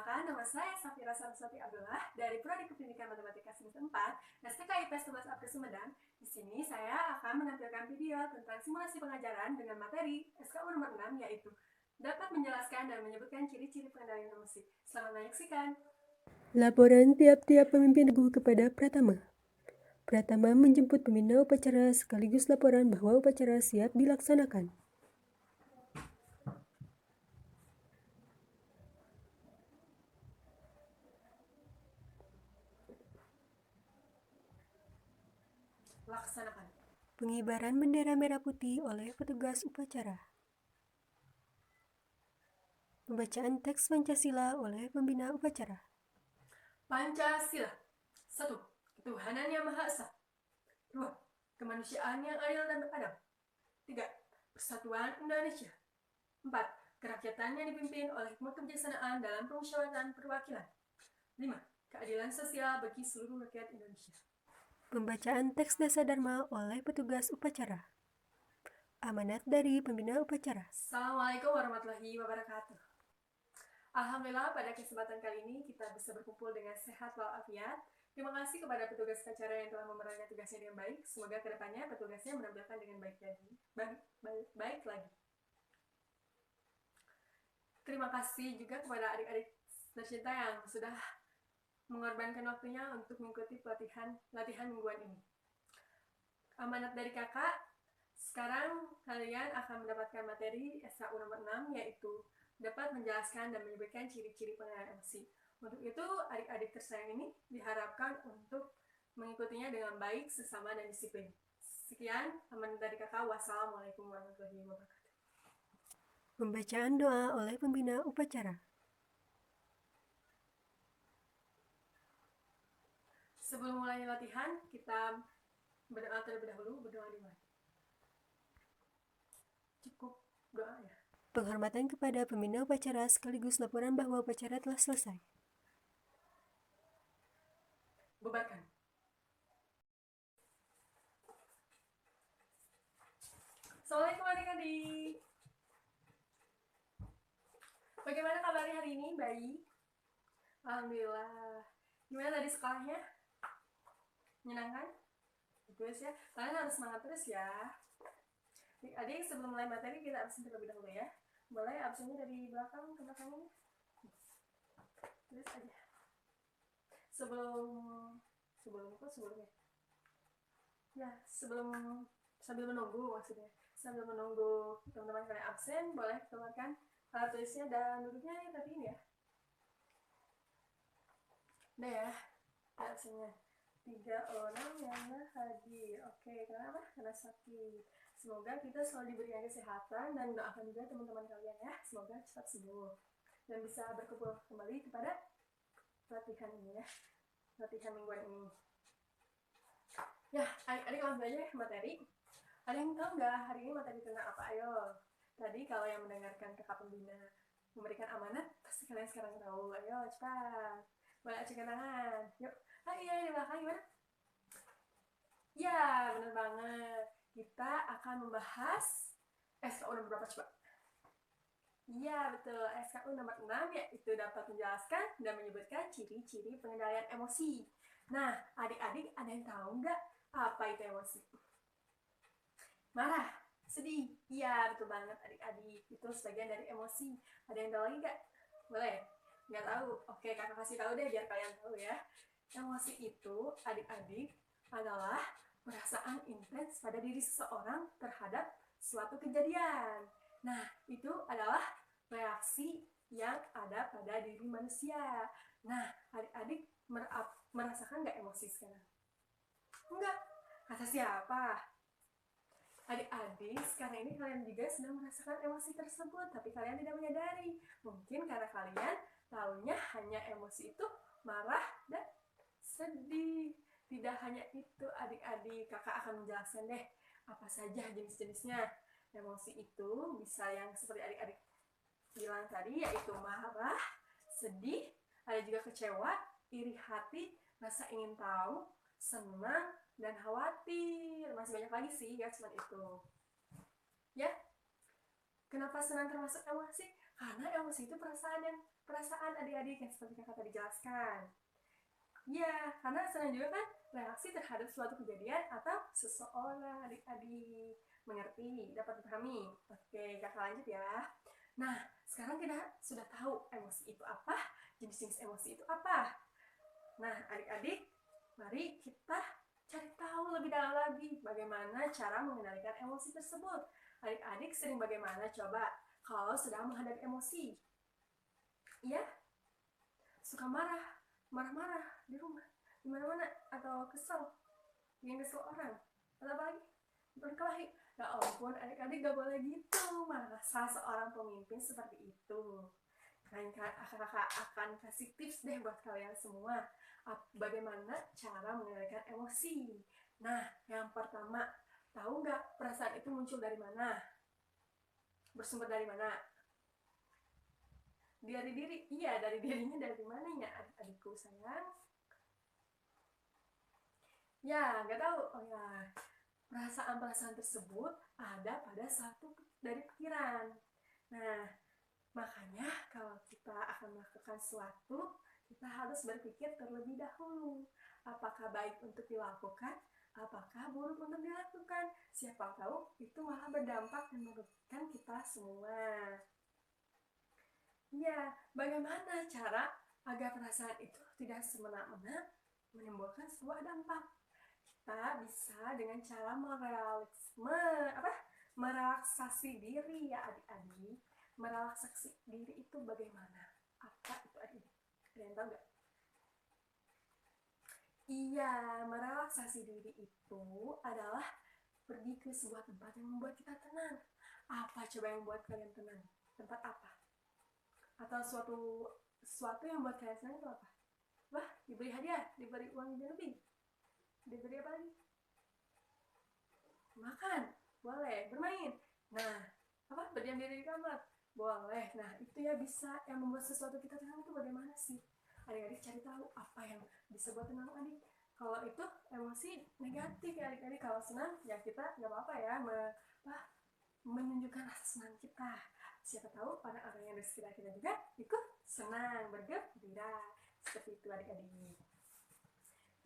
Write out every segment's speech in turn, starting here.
Perkenalkan, nama saya Safira Saraswati Abdullah dari Prodi Pendidikan Matematika Semester 4, STK IPS 11 April Sumedang. Di sini saya akan menampilkan video tentang simulasi pengajaran dengan materi SKU nomor 6, yaitu dapat menjelaskan dan menyebutkan ciri-ciri pengendalian emosi. Selamat menyaksikan. Laporan tiap-tiap pemimpin teguh kepada Pratama. Pratama menjemput pembina upacara sekaligus laporan bahwa upacara siap dilaksanakan. Laksanakan. Pengibaran bendera merah putih oleh petugas upacara. Pembacaan teks Pancasila oleh pembina upacara. Pancasila. 1. Ketuhanan yang Maha Esa. 2. Kemanusiaan yang adil dan beradab. 3. Persatuan Indonesia. 4. Kerakyatan yang dipimpin oleh hikmat kebijaksanaan dalam permusyawaratan perwakilan. 5. Keadilan sosial bagi seluruh rakyat Indonesia. Pembacaan teks Dasa Dharma oleh petugas upacara. Amanat dari pembina upacara. Assalamualaikum warahmatullahi wabarakatuh. Alhamdulillah pada kesempatan kali ini kita bisa berkumpul dengan sehat walafiat. Terima kasih kepada petugas upacara yang telah memerankan tugasnya dengan baik. Semoga kedepannya petugasnya menampilkan dengan baik lagi. Terima kasih juga kepada adik-adik tercinta yang sudah mengorbankan waktunya untuk mengikuti latihan mingguan ini. Amanat dari kakak, sekarang kalian akan mendapatkan materi SKU nomor 6, yaitu dapat menjelaskan dan menyebutkan ciri-ciri pengendalian emosi. Untuk itu, adik-adik tersayang ini diharapkan untuk mengikutinya dengan baik, sesama, dan disiplin. Sekian amanat dari kakak. Wassalamualaikum warahmatullahi wabarakatuh. Pembacaan doa oleh pembina upacara. Sebelum mulai latihan, kita berdoa terlebih dahulu. Berdoa di mana? Cukup doa ya. Penghormatan kepada pembina upacara sekaligus laporan bahwa upacara telah selesai. Bubarkan. Assalamualaikum adik-adik. Bagaimana kabarnya hari ini? Baik? Alhamdulillah. Gimana tadi sekolahnya? Menyenangkan? Bagus ya. Kalian harus semangat terus ya. Adik, sebelum mulai materi kita absen terlebih dahulu ya. Boleh absennya dari belakang ke belakang ini? Terus aja. Sebelumnya. Ya, sambil menunggu maksudnya. Sambil menunggu teman-teman kalian absen, boleh keluarkan alat tulisnya dan duduknya ya, tapi ini ya. Udah ya, absennya. 3 orang yang hadir. Oke, kenapa? Karena sakit. Semoga kita selalu diberikan kesehatan dan doakan juga teman-teman kalian ya. Semoga cepat sembuh dan bisa berkumpul kembali kepada latihan ini ya. Latihan mingguan ini. Ya, adik-adik langsung aja materi. Ada yang tahu nggak hari ini materi tentang apa? Ayo. Tadi kalau yang mendengarkan kakak pembina memberikan amanat, pasti kalian sekarang tahu. Ayo, cepat. Boleh acungkan tangan. Yuk. Iya, di belakang gimana? Ya, bener banget. Kita akan membahas SKU nomor berapa coba? Iya, betul. SKU nomor 6 yaitu dapat menjelaskan dan menyebutkan ciri-ciri pengendalian emosi. Nah, adik-adik ada yang tahu nggak apa itu emosi? Marah, sedih. Iya, betul banget adik-adik. Itu sebagian dari emosi. Ada yang tahu lagi nggak? Boleh? Nggak tahu? Oke, kakak kasih tahu deh biar kalian tahu ya. Emosi itu, adik-adik, adalah perasaan intens pada diri seseorang terhadap suatu kejadian. Nah, itu adalah reaksi yang ada pada diri manusia. Nah, adik-adik merasakan nggak emosi sekarang? Enggak. Kata siapa? Adik-adik, sekarang ini kalian juga sedang merasakan emosi tersebut, tapi kalian tidak menyadari. Mungkin karena kalian tahunya hanya emosi itu marah dan sedih. Tidak hanya itu adik-adik, kakak akan menjelaskan deh apa saja jenis-jenisnya. Emosi itu bisa yang seperti adik-adik bilang tadi, yaitu marah, sedih, ada juga kecewa, iri hati, rasa ingin tahu, senang, dan khawatir. Masih banyak lagi sih, gak cuma itu. Ya, kenapa senang termasuk emosi? Karena emosi itu perasaan adik-adik yang seperti kakak tadi jelaskan. Ya, karena senang juga kan reaksi terhadap suatu kejadian atau seseorang. Adik-adik mengerti, dapat dipahami. Oke, kakak lanjut ya. Nah, sekarang kita sudah tahu emosi itu apa, jenis-jenis emosi itu apa. Nah, adik-adik, mari kita cari tahu lebih dalam lagi bagaimana cara mengendalikan emosi tersebut. Adik-adik sering bagaimana coba kalau sedang menghadapi emosi? Iya, suka marah-marah di rumah, di mana-mana, atau kesel, yang kesel orang, atau apa lagi? Berkelahi. Ya ampun, adik-adik gak boleh gitu. Masa seorang pemimpin seperti itu? Kakak akan kasih tips deh buat kalian semua bagaimana cara mengendalikan emosi. Nah, yang pertama, tahu nggak perasaan itu muncul dari mana? Bersumber dari mana? Dari diri. Iya, dari dirinya dari mananya adik-adikku sayang? Ya, nggak tahu. Oh ya, perasaan-perasaan tersebut ada pada satu dari pikiran. Nah, makanya kalau kita akan melakukan sesuatu, kita harus berpikir terlebih dahulu. Apakah baik untuk dilakukan? Apakah buruk untuk dilakukan? Siapa tahu itu malah berdampak dan merugikan kita semua. Ya, bagaimana cara agar perasaan itu tidak semena-mena menimbulkan sebuah dampak? Kita bisa dengan cara merelaksasi diri ya adik-adik. Merelaksasi diri itu bagaimana? Apa itu adik-adik? Ada yang tahu nggak? Iya, merelaksasi diri itu adalah pergi ke sebuah tempat yang membuat kita tenang. Apa coba yang membuat kalian tenang? Tempat apa? Atau sesuatu yang membuat kalian senang itu apa? Wah, diberi hadiah, diberi uang yang lebih. Diberi apa lagi? Makan, boleh. Bermain, nah, apa? Berdiam diri di kamar, boleh. Nah, itu ya bisa yang membuat sesuatu kita tenang itu bagaimana sih? Adik-adik cari tahu apa yang bisa buat tenang adik. Kalau itu emosi negatif ya adik-adik. Kalau senang ya kita nggak apa-apa ya menunjukkan rasa senang kita. Siapa tahu orang-orang yang di sekitar kita juga ikut senang, bergembira. Seperti itu adik-adik.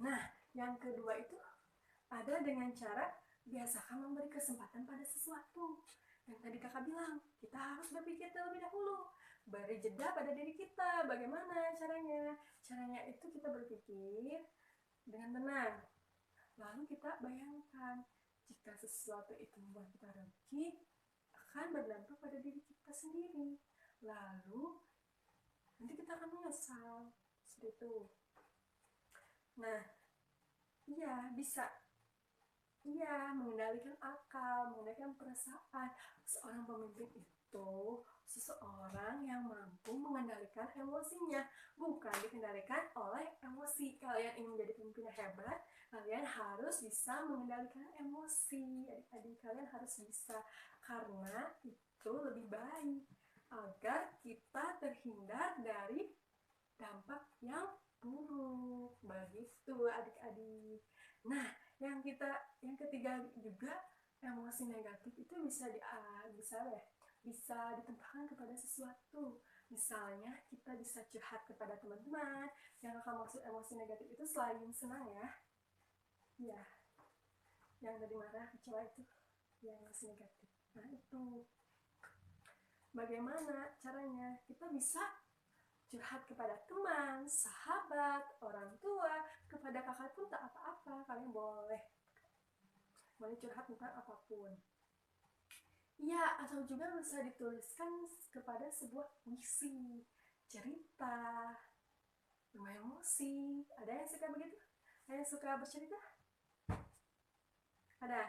Nah, yang kedua itu ada dengan cara biasakan memberi kesempatan pada sesuatu. Yang tadi kakak bilang, kita harus berpikir terlebih dahulu. Beri jeda pada diri kita. Bagaimana caranya? Caranya itu kita berpikir dengan tenang. Lalu kita bayangkan, jika sesuatu itu membuat kita rugi, akan berdampak pada diri kita sendiri. Lalu, nanti kita akan menyesal. Seperti itu. Nah, iya bisa. Iya, mengendalikan akal, mengendalikan perasaan. Seorang pemimpin itu seseorang yang mampu mengendalikan emosinya, bukan dikendalikan oleh emosi. Kalian ingin menjadi pemimpin yang hebat, kalian harus bisa mengendalikan emosi. Adik-adik kalian harus bisa, karena itu lebih baik agar kita terhindar dari dampak yang buruk. Begitu adik-adik. Nah, yang ketiga juga, emosi negatif itu bisa ditumpahkan kepada sesuatu. Misalnya kita bisa curhat kepada teman-teman. Yang akan maksud emosi negatif itu selain senang ya. Ya, yang tadi marah kecewa itu yang emosi negatif. Nah, itu bagaimana caranya? Kita bisa curhat kepada teman, sahabat, orang tua, kepada kakak pun tak apa-apa. Kalian boleh curhat tentang apapun. Iya, atau juga bisa dituliskan kepada sebuah puisi, cerita, bermain musik. Ada yang suka begitu? Ada yang suka bercerita? Ada?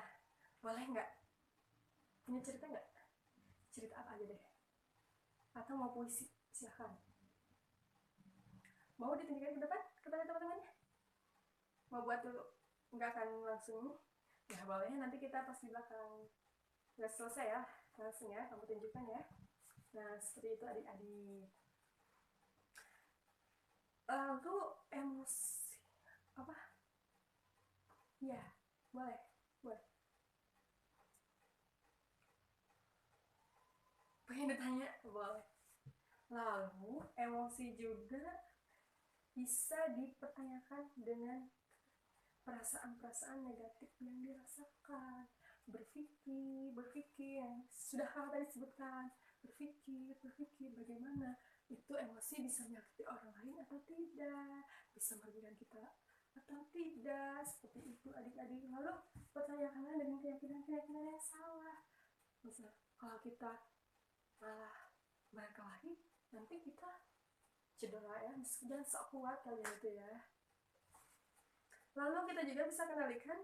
Boleh nggak? Punya cerita nggak? Cerita apa aja deh. Atau mau puisi? Silahkan. Mau ditunjukkan ke depan kepada teman-temannya? Mau buat dulu? Nggak akan langsung? Ya boleh, nanti kita pas di belakang udah selesai ya, langsung ya kamu tunjukkan ya. Nah, seperti itu adik-adik. Lalu emosi apa? Ya, boleh. Pengen ditanya? Boleh. Lalu emosi juga bisa dipertanyakan dengan perasaan-perasaan negatif yang dirasakan. Berpikir yang sudah kakak tadi sebutkan, berpikir bagaimana itu emosi bisa menyakiti orang lain atau tidak, bisa merugikan kita atau tidak, seperti itu adik-adik. Lalu pertanyakanlah dengan keyakinan-keyakinan yang salah. Misal kalau kita malah berkelahi, nanti kita cedera ya, jangan sok kuat kalian itu ya. Lalu kita juga bisa kendalikan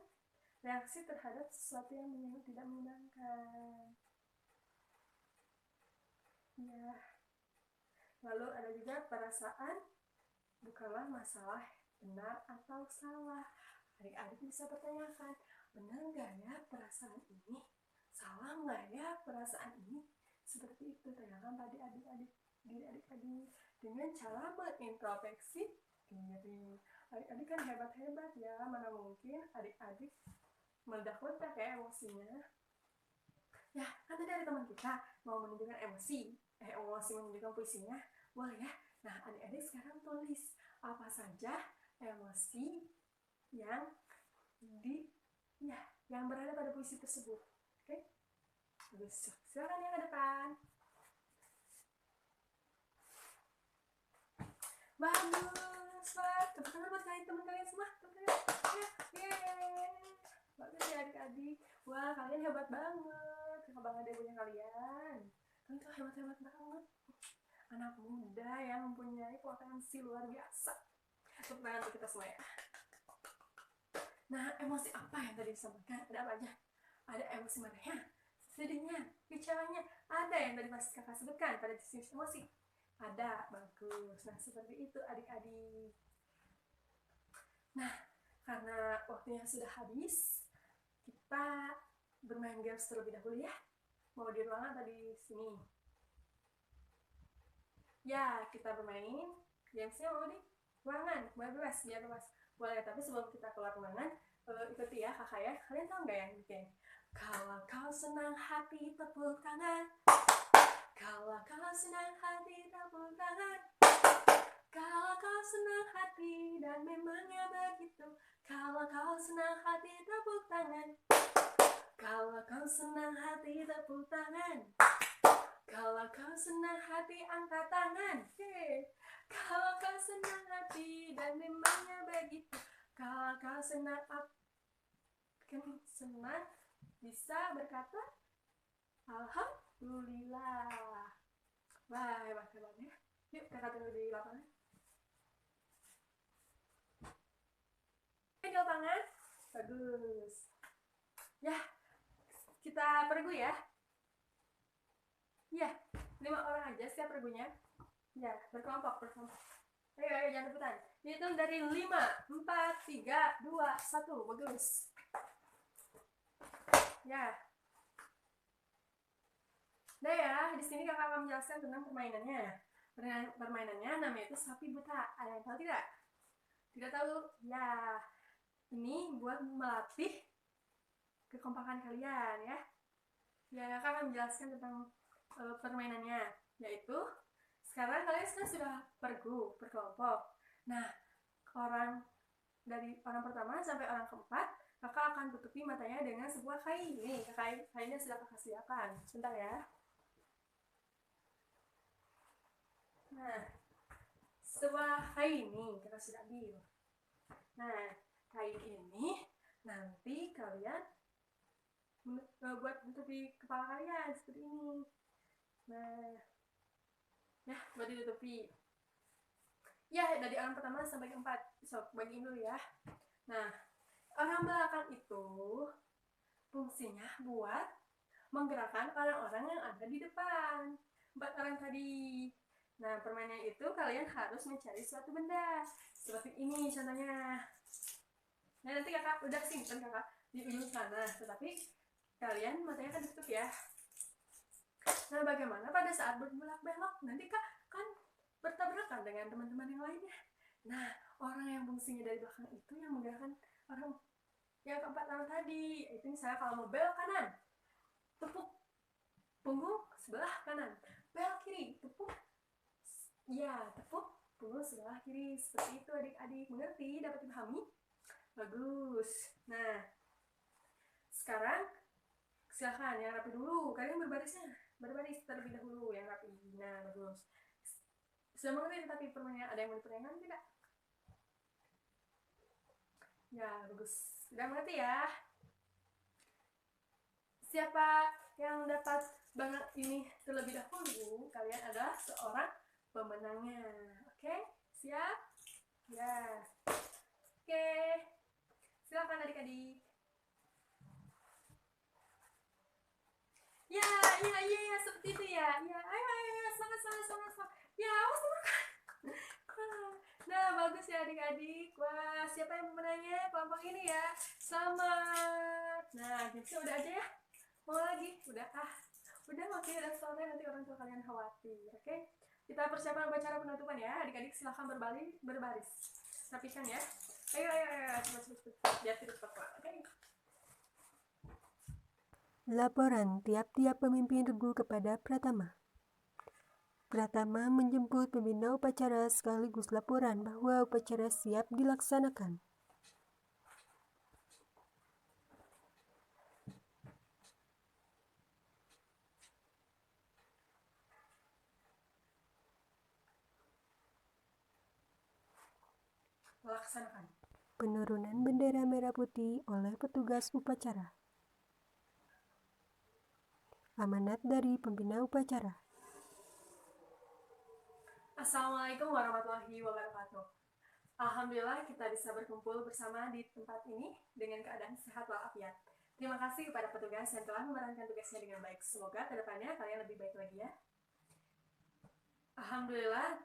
reaksi terhadap sesuatu yang tidak menyenangkan. Ya. Lalu ada juga perasaan bukanlah masalah benar atau salah. Adik-adik bisa pertanyakan, benar nggak ya perasaan ini? Salah nggak ya perasaan ini? Seperti itu, tanyakan tadi adik-adik dengan cara mengintrospeksi diri. Adik-adik kan hebat-hebat ya, mana mungkin adik-adik meledak-ledak ya emosinya. Ya, kan tadi ada teman kita mau menunjukkan emosi menunjukkan puisinya, boleh ya. Nah, adik-adik sekarang tulis apa saja emosi yang yang berada pada puisi tersebut. Oke? Bagus. Silakan yang ke depan. Bagus. Wah, tepuk tangan buat teman kalian semua. Bagus ya adik-adik. Wah, kalian hebat banget. Kakak bangga deh punya kalian. Kalian tuh hebat-hebat banget. Anak muda yang mempunyai potensi luar biasa. Tepuk tangan untuk kita semua ya. Nah, emosi apa yang tadi disampaikan? Ada apa aja? Ada emosi marahnya, sedihnya, kecewanya. Ada yang tadi mas kakak sebutkan pada sisi emosi. Ada, bagus. Nah, seperti itu adik-adik. Nah, karena waktunya sudah habis, kita bermain games terlebih dahulu ya. Mau di ruangan atau di sini? Ya, kita bermain gamesnya mau di ruangan. Boleh bebas, biar bebas. Boleh, tapi sebelum kita keluar ruangan, ikuti ya kakak ya. Kalian tahu nggak yang bikin? Kalau kau senang hati tepuk tangan. Kalau kau senang hati tepuk tangan. Kalau kau senang hati dan memangnya begitu. Kalau kau senang hati tepuk tangan. Kalau kau senang hati tepuk tangan. Kalau kau senang hati angkat tangan. Kalau kau senang hati dan memangnya begitu. Kalau kau senang bisa berkata alhamdulillah. Wah, hebat-hebat ya. Yuk kakak tunggu di lapangan. Di lapangan. Bagus. Ya, kita pergu ya. Ya, 5 orang aja setiap pergunya. Ya, berkelompok. Ayo, jangan rebutan. Dihitung dari 5, 4, 3, 2, 1. Bagus. Ya. Nah ya, di sini kakak akan menjelaskan tentang permainannya. Permainannya namanya itu sapi buta. Ada yang tahu tidak? Tidak tahu? Ya. Ini buat melatih kekompakan kalian ya. Ya, kakak akan menjelaskan tentang permainannya, yaitu sekarang kalian sudah berkelompok. Nah, dari orang pertama sampai orang keempat, kakak akan tutupi matanya dengan sebuah kain. Nih, kainnya sudah kakak siapkan. Sebentar ya. Nah, sebuah kain nih kakak sudah ambil. Nah, kain ini nanti kalian buat tutupi kepala kalian seperti ini. Nah, ya, buat ditutupi. Ya, dari orang pertama sampai keempat. So, bagiin dulu ya. Nah, orang belakang itu fungsinya buat menggerakkan orang-orang yang ada di depan. 4 orang tadi. Nah, permainan itu kalian harus mencari suatu benda. Seperti ini contohnya. Nah, nanti kakak udah simpen kakak di ujung sana. Tetapi kalian matanya kan ditutup ya. Nah, bagaimana pada saat berbelok-belok? Nanti kak kan bertabrakan dengan teman-teman yang lainnya. Nah, orang yang fungsinya dari belakang itu yang menggerakkan orang yang keempat orang tadi. Itu misalnya kalau mau belok kanan, tepuk punggung sebelah kanan. Belok kiri, tepuk Iya, tepuk punggung sebelah kiri. Seperti itu adik-adik. Mengerti? Dapat dipahami? Bagus. Nah, sekarang silahkan yang rapi dulu. Kalian berbarisnya. Berbaris terlebih dahulu yang rapi. Nah, bagus. Sudah mengerti tapi pertanyaan ada yang mau ditanyakan tidak? Ya, bagus. Sudah mengerti ya? Siapa yang dapat banget ini terlebih dahulu, kalian adalah seorang pemenangnya. Oke? Siap? Ya. Oke. Silakan adik-adik. Ya, ya, seperti itu ya. Ya, ayo, semangat. Ya, awas teman-teman. Nah, bagus ya adik-adik. Wah, siapa yang pemenangnya? Kelompok ini ya. Selamat. Nah, gitu udah aja ya. Mau lagi? Udah waktunya udah sore, nanti orang tua kalian khawatir. Oke? Kita persiapan upacara penutupan ya. Adik-adik silahkan berbaris. Rapikan ya. Ayo, cepat. Biar tidak cepat. Oke? Laporan tiap-tiap pemimpin regu kepada Pratama. Pratama menjemput pembina upacara sekaligus laporan bahwa upacara siap dilaksanakan. Laksanakan. Penurunan bendera merah putih oleh petugas upacara. Amanat dari pembina upacara. Assalamualaikum warahmatullahi wabarakatuh. Alhamdulillah kita bisa berkumpul bersama di tempat ini dengan keadaan sehat walafiat. Terima kasih kepada petugas yang telah memerankan tugasnya dengan baik. Semoga kedepannya kalian lebih baik lagi ya. Alhamdulillah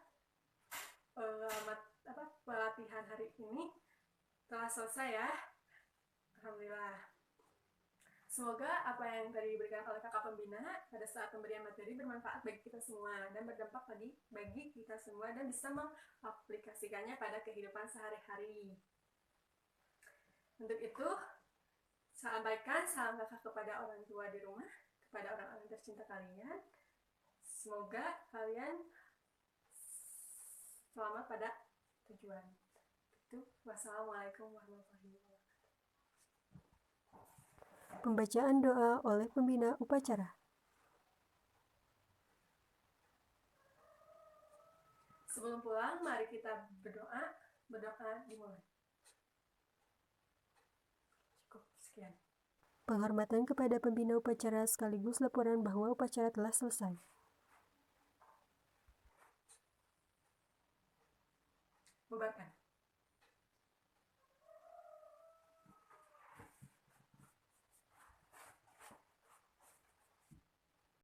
pelatihan hari ini telah selesai ya. Alhamdulillah. Semoga apa yang tadi diberikan oleh kakak pembina pada saat pemberian materi bermanfaat bagi kita semua dan berdampak bagi kita semua dan bisa mengaplikasikannya pada kehidupan sehari-hari. Untuk itu, sampaikan salam kakak kepada orang tua di rumah, kepada orang-orang tercinta kalian. Semoga kalian selamat pada tujuan. Itu, wassalamualaikum warahmatullahi wabarakatuh. Pembacaan doa oleh pembina upacara. Sebelum pulang, mari kita berdoa. Berdoa dimulai. Cukup, sekian. Penghormatan kepada pembina upacara sekaligus laporan bahwa upacara telah selesai. Bubarkan.